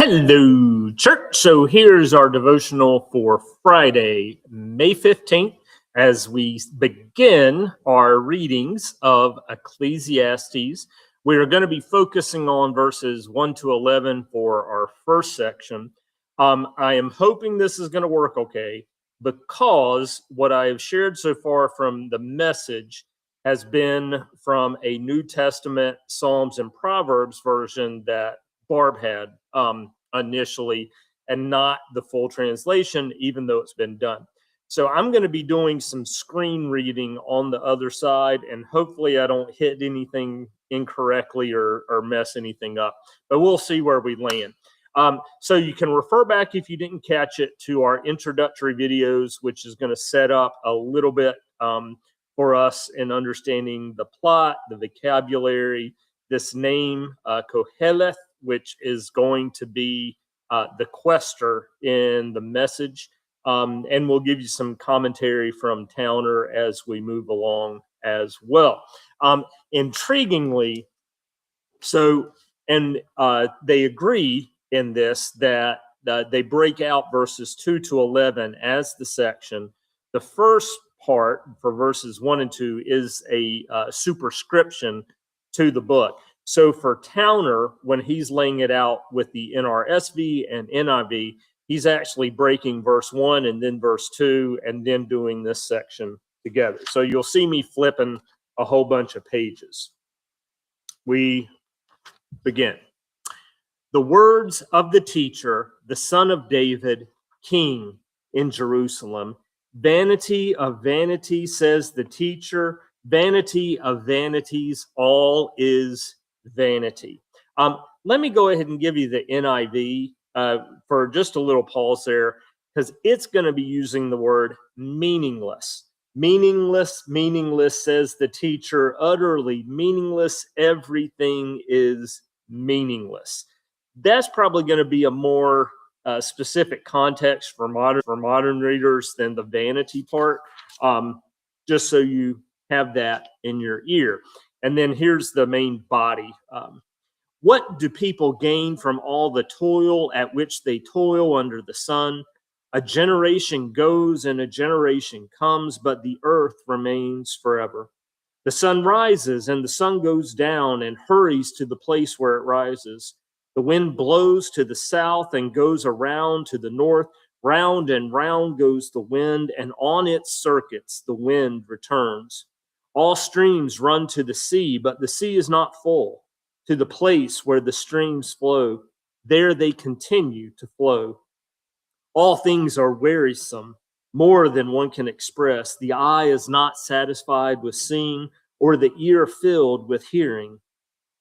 Hello, church. So here's our devotional for Friday, May 15th, as we begin our readings of Ecclesiastes. We're going to be focusing on verses 1 to 11 for our first section. I am hoping this is going to work okay, because what I have shared so far from the message has been from a New Testament Psalms and Proverbs version that Barb had initially, and not the full translation, even though it's been done. So I'm going to be doing some screen reading on the other side, and hopefully I don't hit anything incorrectly or mess anything up, but we'll see where we land. So you can refer back, if you didn't catch it, to our introductory videos, which is going to set up a little bit for us in understanding the plot, the vocabulary, this name, Koheleth, which is going to be the quester in the message. And we'll give you some commentary from Towner as we move along as well. Intriguingly, they agree in this that they break out verses 2 to 11 as the section. The first part for verses 1 and 2 is a superscription to the book. So for Towner, when he's laying it out with the NRSV and NIV, he's actually breaking verse 1 and then verse 2 and then doing this section together. So you'll see me flipping a whole bunch of pages. We begin. The words of the teacher, the son of David, king in Jerusalem. Vanity of vanity, says the teacher. Vanity of vanities, all is vanity. Let me go ahead and give you the NIV for just a little pause there, because it's going to be using the word meaningless. Meaningless, meaningless, says the teacher, utterly meaningless. Everything is meaningless. That's probably going to be a more specific context for modern readers than the vanity part, just so you have that in your ear. And then here's the main body. What do people gain from all the toil at which they toil under the sun? A generation goes and a generation comes, but the earth remains forever. The sun rises and the sun goes down and hurries to the place where it rises. The wind blows to the south and goes around to the north. Round and round goes the wind, and on its circuits the wind returns. All streams run to the sea, but the sea is not full. To the place where the streams flow, there they continue to flow. All things are wearisome, more than one can express. The eye is not satisfied with seeing, or the ear filled with hearing.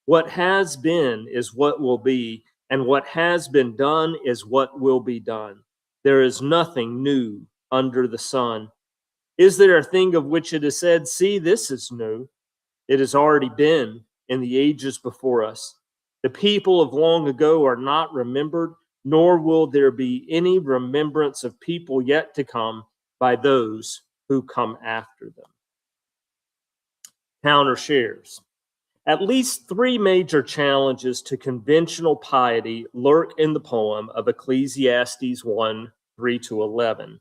What has been is what will be, and what has been done is what will be done. There is nothing new under the sun. Is there a thing of which it is said, see, this is new? It has already been in the ages before us. The people of long ago are not remembered, nor will there be any remembrance of people yet to come by those who come after them. Towner shares. At least three major challenges to conventional piety lurk in the poem of Ecclesiastes 1, 3 to 11.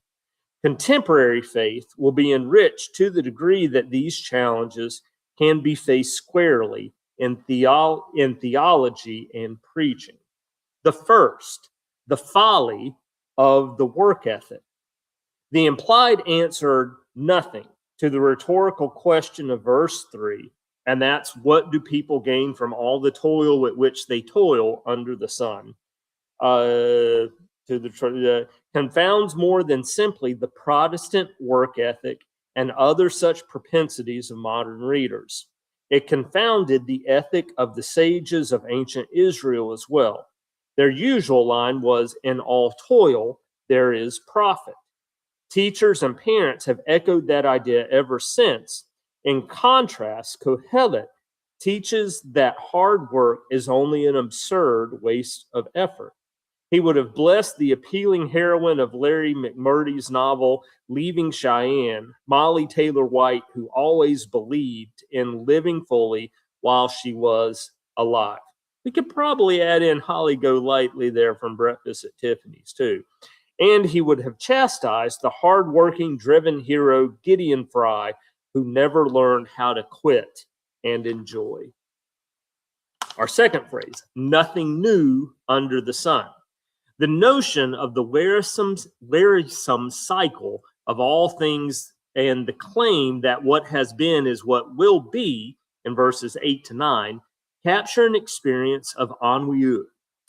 Contemporary faith will be enriched to the degree that these challenges can be faced squarely in theology and preaching. The first, the folly of the work ethic. The implied answer, nothing, to the rhetorical question of verse 3, and that's, what do people gain from all the toil at which they toil under the sun? Confounds more than simply the Protestant work ethic and other such propensities of modern readers. It confounded the ethic of the sages of ancient Israel as well. Their usual line was, in all toil, there is profit. Teachers and parents have echoed that idea ever since. In contrast, Kohelet teaches that hard work is only an absurd waste of effort. He would have blessed the appealing heroine of Larry McMurtry's novel, Leaving Cheyenne, Molly Taylor White, who always believed in living fully while she was alive. We could probably add in Holly Golightly there from Breakfast at Tiffany's too. And he would have chastised the hardworking, driven hero Gideon Fry, who never learned how to quit and enjoy. Our second phrase, nothing new under the sun. The notion of the wearisome cycle of all things and the claim that what has been is what will be in verses 8 to 9 capture an experience of ennui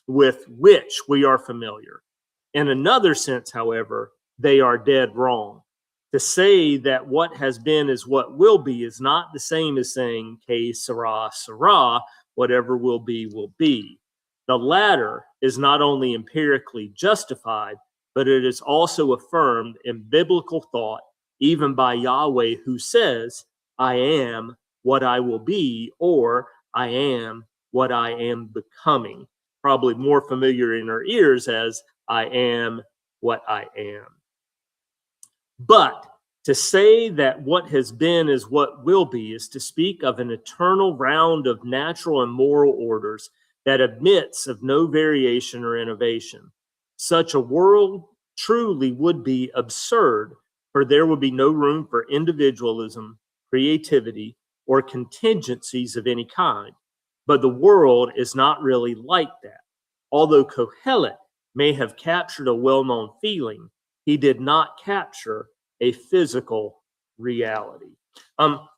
with which we are familiar. In another sense, however, they are dead wrong. To say that what has been is what will be is not the same as saying, que sera, sera, whatever will be, will be. The latter is not only empirically justified, but it is also affirmed in biblical thought, even by Yahweh, who says, I am what I will be, or I am what I am becoming. Probably more familiar in our ears as I am what I am. But to say that what has been is what will be is to speak of an eternal round of natural and moral orders that admits of no variation or innovation. Such a world truly would be absurd, for there would be no room for individualism, creativity, or contingencies of any kind. But the world is not really like that. Although Kohelet may have captured a well-known feeling, he did not capture a physical reality.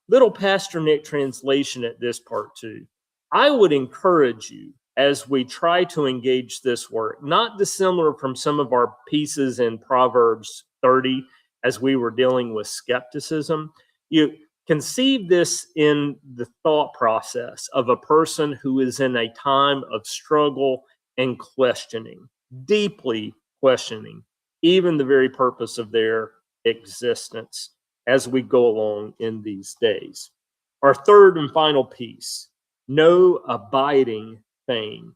Little Pastor Nick translation at this part too. I would encourage you as we try to engage this work, not dissimilar from some of our pieces in Proverbs 30 as we were dealing with skepticism. You conceive this in the thought process of a person who is in a time of struggle and questioning, deeply questioning, even the very purpose of their existence as we go along in these days. Our third and final piece, no abiding fame.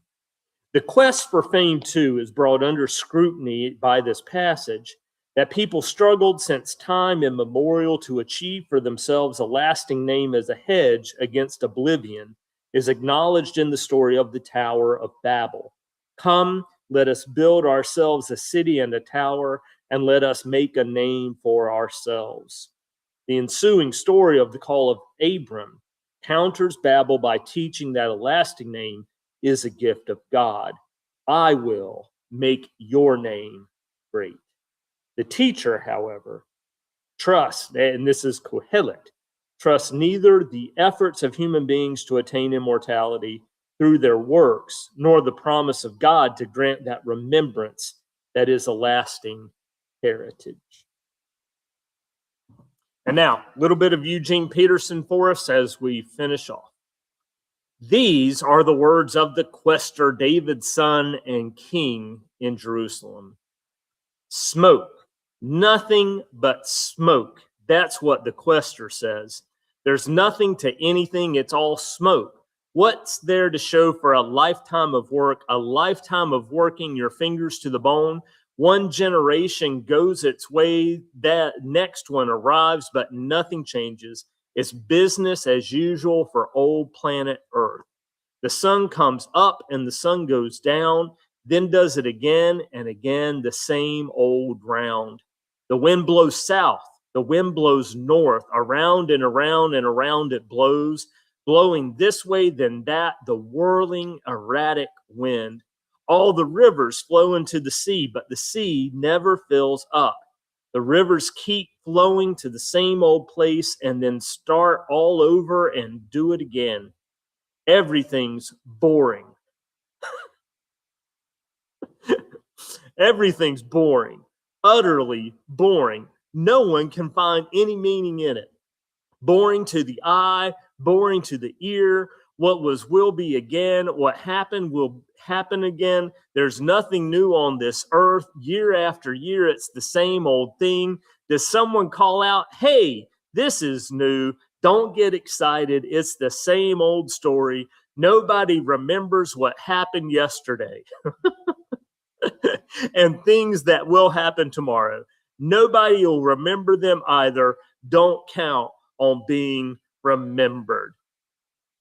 The quest for fame, too, is brought under scrutiny by this passage, that people struggled since time immemorial to achieve for themselves a lasting name as a hedge against oblivion, is acknowledged in the story of the Tower of Babel. Come, let us build ourselves a city and a tower, and let us make a name for ourselves. The ensuing story of the call of Abram counters Babel by teaching that a lasting name is a gift of God. I will make your name great. The teacher, however, trusts, and this is Kohelet, trusts neither the efforts of human beings to attain immortality through their works, nor the promise of God to grant that remembrance that is a lasting heritage. And now, a little bit of Eugene Peterson for us as we finish off. These are the words of the quester, David's son and king in Jerusalem. Smoke, nothing but smoke. That's what the quester says. There's nothing to anything, it's all smoke. What's there to show for a lifetime of work, a lifetime of working your fingers to the bone? One generation goes its way, that next one arrives, but nothing changes. It's business as usual for old planet Earth. The sun comes up and the sun goes down, then does it again and again, the same old round. The wind blows south, the wind blows north, around and around and around it blows, blowing this way, then that, the whirling, erratic wind. All the rivers flow into the sea, but the sea never fills up. The rivers keep flowing to the same old place and then start all over and do it again. Everything's boring. Everything's boring, utterly boring. No one can find any meaning in it. Boring to the eye, boring to the ear. What was will be again. What happened will happen again. There's nothing new on this earth. Year after year, it's the same old thing. Does someone call out, hey, this is new? Don't get excited. It's the same old story. Nobody remembers what happened yesterday. And things that will happen tomorrow. Nobody will remember them either. Don't count on being remembered.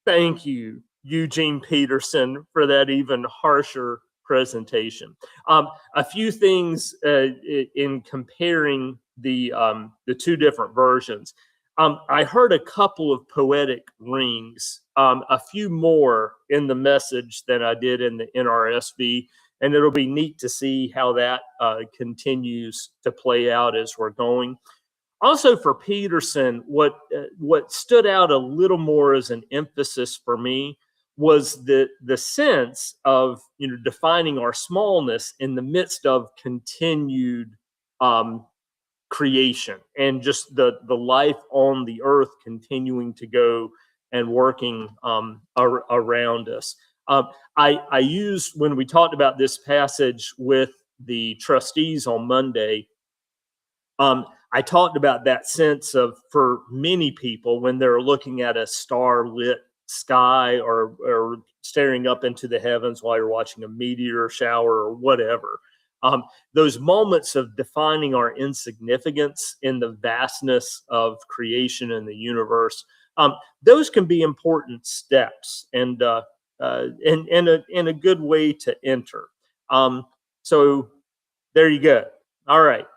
Thank you Eugene Peterson for that even harsher presentation. A few things in comparing the two different versions. I heard a couple of poetic rings, a few more in the Message than I did in the NRSV, and it'll be neat to see how that continues to play out as we're going. Also for Peterson, what stood out a little more as an emphasis for me was the sense of defining our smallness in the midst of continued um, creation and just the life on the earth continuing to go and working around us. I used, when we talked about this passage with the trustees on Monday, I talked about that sense of, for many people, when they're looking at a star-lit sky or staring up into the heavens while you're watching a meteor shower or whatever, those moments of defining our insignificance in the vastness of creation and the universe, those can be important steps and a good way to enter. So there you go. All right.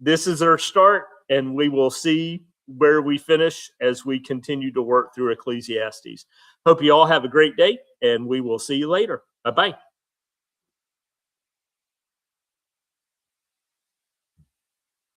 This is our start, and we will see where we finish as we continue to work through Ecclesiastes. Hope you all have a great day, and we will see you later. Bye-bye.